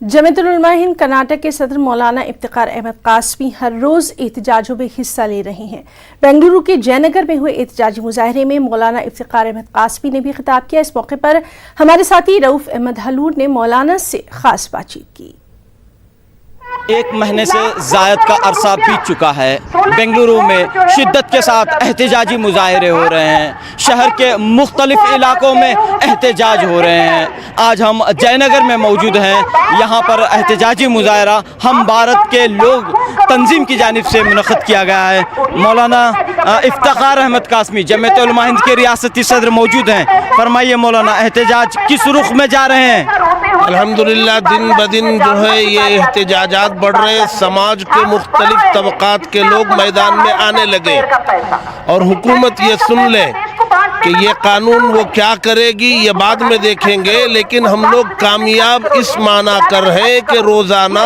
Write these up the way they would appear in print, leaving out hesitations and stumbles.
जमीयतुल उलमा हिंद कर्नाटक के सदर मौलाना इफ्तिखार अहमद कासमी हर रोज एहतजाजों में हिस्सा ले रहे हैं। बेंगलुरु के जयनगर में हुए एहतजाजी मुजाहरे में मौलाना इफ्तिखार अहमद कासमी ने भी खिताब किया। इस मौके पर हमारे साथी रऊफ अहमद हलूर ने मौलाना से खास बातचीत की। एक महीने से ज़ायद का अरसा बीत चुका है। बेंगलुरु में शिद्दत के साथ एहतजाजी मुजाहरे हो रहे हैं। शहर के मुख्तलिफ इलाकों में एहतजाज हो रहे हैं। आज हम जयनगर में मौजूद हैं। यहाँ पर एहतजाजी मुजाहरा हम भारत के लोग तंजीम की जानिब से मुनक़्क़िद किया गया है। मौलाना इफ्तिखार अहमद कासमी जमीयत उलमा हिंद के रियासती सदर मौजूद हैं। फरमाइए मौलाना, एहतजाज किस रुख में जा रहे हैं? अल्हम्दुलिल्लाह दिन ब दिन जो है ये एहतजाजात बढ़ रहे हैं। समाज के मुख्तलिफ तबकात के लोग मैदान में आने लगे और हुकूमत ये सुन ले कि ये कानून वो क्या करेगी ये बाद में देखेंगे, लेकिन हम लोग कामयाब इस माना कर रहे हैं कि रोज़ाना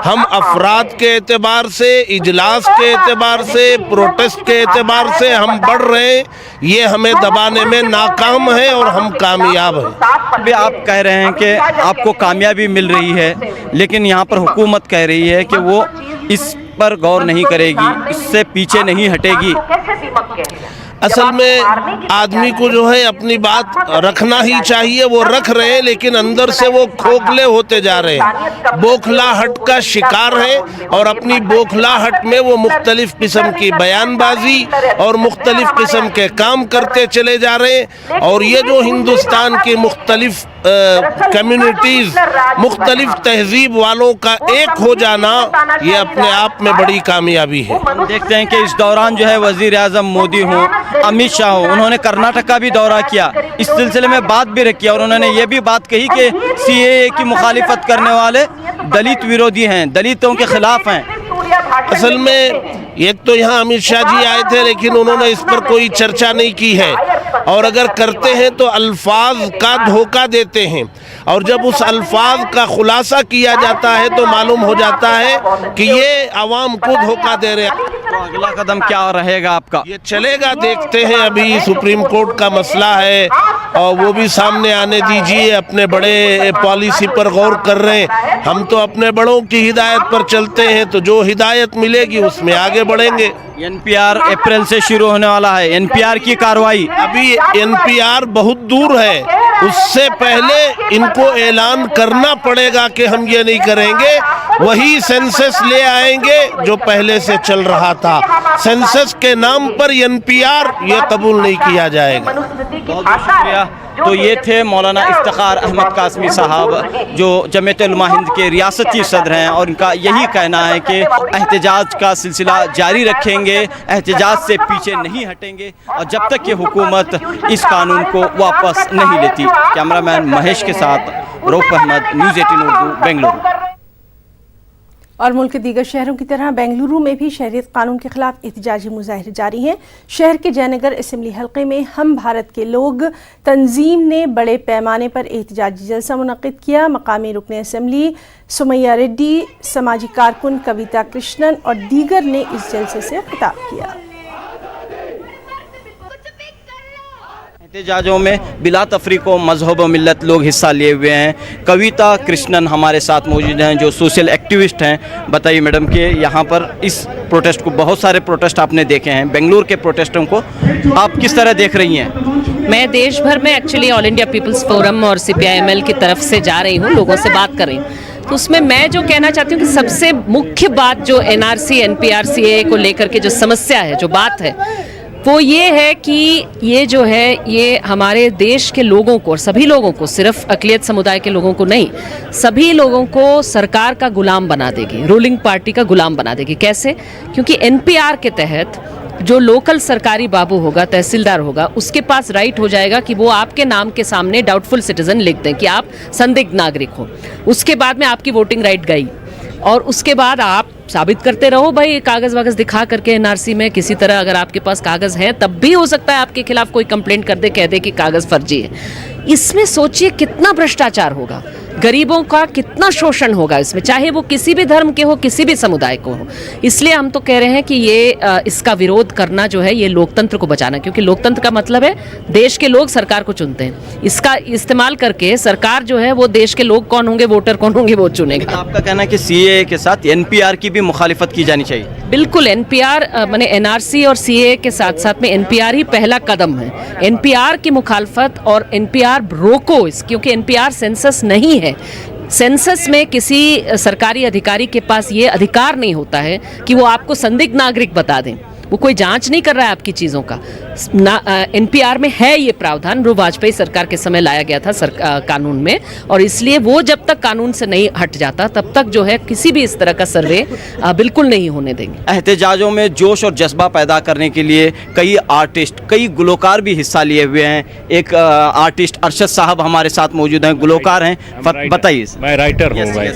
हम अफराद के एतबार से, इजलास के एतबार से, प्रोटेस्ट के एतबार से हम बढ़ रहे हैं। ये हमें दबाने में नाकाम है और हम कामयाब हैं। अभी आप कह रहे हैं कि आपको कामयाबी मिल रही है, लेकिन यहाँ पर हुकूमत कह रही है कि वो इस पर गौर नहीं करेगी, इससे पीछे नहीं हटेगी। असल में आदमी को जो है अपनी बात रखना ही चाहिए, वो रख रहे हैं, लेकिन अंदर से वो खोखले होते जा रहे हैं, बौखलाहट का शिकार है और अपनी बौखलाहट में वो मुख्तलिफ किस्म की बयानबाजी और मुख्तलिफ किस्म के काम करते चले जा रहे हैं। और ये जो हिंदुस्तान की मुख्तलिफ कम्युनिटीज़, मुख्तलिफ तहजीब वालों का एक हो जाना, ये अपने आप में बड़ी कामयाबी है। देखते हैं कि इस दौरान जो है वज़ीर आज़म मोदी हों, अमित शाह हो, उन्होंने कर्नाटक का भी दौरा किया। इस सिलसिले में बात भी रखी और उन्होंने ये भी बात कही कि सीएए की मुखालिफत करने वाले दलित विरोधी हैं, दलितों के खिलाफ हैं। असल में एक तो यहाँ अमित शाह जी आए थे, लेकिन उन्होंने इस पर कोई चर्चा नहीं की है, और अगर करते हैं तो अल्फाज का धोखा देते हैं, और जब उस अल्फाज का खुलासा किया जाता है तो मालूम हो जाता है कि ये आवाम को धोखा दे रहे हैं। तो अगला कदम क्या रहेगा आपका? ये चलेगा, देखते हैं। अभी सुप्रीम कोर्ट का मसला है और वो भी सामने आने दीजिए। अपने बड़े पॉलिसी पर गौर कर रहे हैं, हम तो अपने बड़ों की हिदायत पर चलते हैं, तो जो हिदायत मिलेगी उसमें आगे बढ़ेंगे। एनपीआर अप्रैल से शुरू होने वाला है। एनपीआर की कार्रवाई, अभी एनपीआर बहुत दूर है, उससे पहले इनको ऐलान करना पड़ेगा कि हम ये नहीं करेंगे। वही सेंसस ले आएंगे जो पहले से चल रहा था। सेंसस के नाम पर एनपीआर ये कबूल नहीं किया जाएगा। बहुत शुक्रिया। तो ये थे मौलाना इफ्तिखार अहमद कासमी साहब, जो जमीयत उलमा हिंद के रियासती सदर हैं, और इनका यही कहना है कि एहतजाज का सिलसिला जारी रखेंगे, एहतजाज से पीछे नहीं हटेंगे, और जब तक ये हुकूमत इस कानून को वापस नहीं लेती। कैमरामैन महेश के साथ रऊफ अहमद, न्यूज़ 18 उर्दू, बेंगलुरु। और मुल्क के दीगर शहरों की तरह बेंगलुरु में भी शहरियत कानून के खिलाफ एहतजाजी मुजाहरे जारी हैं। शहर के जयनगर असेंबली हल्के में हम भारत के लोग तंजीम ने बड़े पैमाने पर एहतजाजी जलसा मुनक़्क़िद किया। मकामी रुकन असेंबली सुमैया रेड्डी, समाजी कारकुन कविता कृष्णन और दीगर ने इस जलसे से खिताब किया। एहतजाजों में बिला तफरीक व मजहब व मिल्लत लोग हिस्सा लिए हुए हैं। कविता कृष्णन हमारे साथ मौजूद हैं, जो सोशल एक्टिविस्ट हैं। बताइए मैडम कि यहाँ पर इस प्रोटेस्ट को, बहुत सारे प्रोटेस्ट आपने देखे हैं, बेंगलुरु के प्रोटेस्टों को आप किस तरह देख रही हैं? मैं देश भर में actually All India People's Forum और CPIML की तरफ से जा रही हूँ, लोगों से बात कर रही हूँ। तो उसमें मैं जो कहना चाहती हूँ कि सबसे मुख्य बात जो NRC, NPR, CAA को लेकर के जो समस्या है, जो बात है, वो ये है कि ये जो है ये हमारे देश के लोगों को, सभी लोगों को, सिर्फ अक़लियत समुदाय के लोगों को नहीं, सभी लोगों को सरकार का गुलाम बना देगी, रूलिंग पार्टी का गुलाम बना देगी। कैसे? क्योंकि NPR के तहत जो लोकल सरकारी बाबू होगा, तहसीलदार होगा, उसके पास राइट हो जाएगा कि वो आपके नाम के सामने डाउटफुल सिटीजन लिख दें कि आप संदिग्ध नागरिक हो। उसके बाद में आपकी वोटिंग राइट गई, और उसके बाद आप साबित करते रहो भाई, कागज़ वागज़ दिखा करके NRC में किसी तरह अगर आपके पास कागज़ हैं, तब भी हो सकता है आपके खिलाफ कोई कंप्लेंट कर दे, कह दे कि कागज़ फर्जी है। इसमें सोचिए कितना भ्रष्टाचार होगा। गरीबों का कितना शोषण होगा इसमें, चाहे वो किसी भी धर्म के हो, किसी भी समुदाय को हो। इसलिए हम तो कह रहे हैं कि ये इसका विरोध करना जो है ये लोकतंत्र को बचाना, क्योंकि लोकतंत्र का मतलब है देश के लोग सरकार को चुनते हैं। इसका इस्तेमाल करके सरकार जो है वो देश के लोग कौन होंगे, वोटर कौन होंगे, वो चुनेगा। तो आपका कहना है कि सीएए के साथ एनपीआर की भी मुखालिफत की जानी चाहिए? बिल्कुल, एनपीआर माने एनआरसी और सीए के साथ साथ में एनपीआर ही पहला कदम है। एनपीआर की मुखालफत और एनपीआर रोको, क्योंकि एनपीआर सेंसस नहीं है। सेंसस में किसी सरकारी अधिकारी के पास ये अधिकार नहीं होता है कि वो आपको संदिग्ध नागरिक बता दें। वो कोई जांच नहीं कर रहा है आपकी चीज़ों का। एनपीआर में है ये प्रावधान, जो वाजपेयी सरकार के समय लाया गया था कानून में, और इसलिए वो जब तक कानून से नहीं हट जाता तब तक जो है किसी भी इस तरह का सर्वे बिल्कुल नहीं होने देंगे। एहतजाजों में जोश और जज्बा पैदा करने के लिए कई आर्टिस्ट, कई गुलकार भी हिस्सा लिए हुए हैं। एक आर्टिस्ट अरशद साहब हमारे साथ मौजूद हैं, गुलकार हैं, बताइए। मैं राइटर हूँ भाई।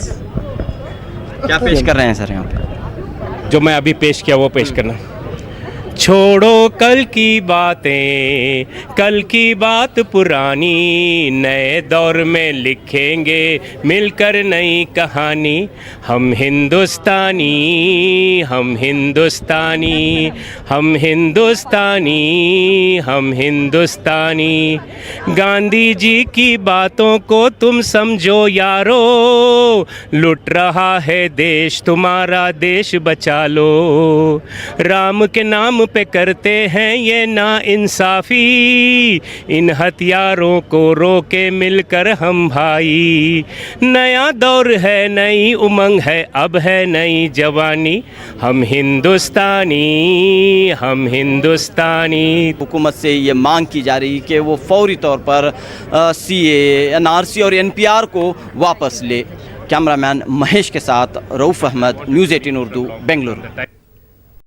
क्या पेश कर रहे हैं सर यहाँ पे? जो मैं अभी पेश किया वो पेश करना। छोड़ो कल की बातें, कल की बात पुरानी, नए दौर में लिखेंगे मिलकर नई कहानी। हम हिंदुस्तानी, हम हिंदुस्तानी, हम हिंदुस्तानी, हम हिंदुस्तानी। गांधी जी की बातों को तुम समझो यारो, लुट रहा है देश, तुम्हारा देश बचा लो। राम के नाम पे करते हैं ये ना इंसाफी, इन हथियारों को रोके मिलकर हम भाई। नया दौर है, नई उमंग है, अब है नई जवानी। हम हिंदुस्तानी, हम हिंदुस्तानी। हुकूमत से ये मांग की जा रही कि वो फौरी तौर पर सीए, एनआरसी और एनपीआर को वापस ले। कैमरामैन महेश के साथ रऊफ अहमद, न्यूज़ 18 उर्दू, बेंगलुरु।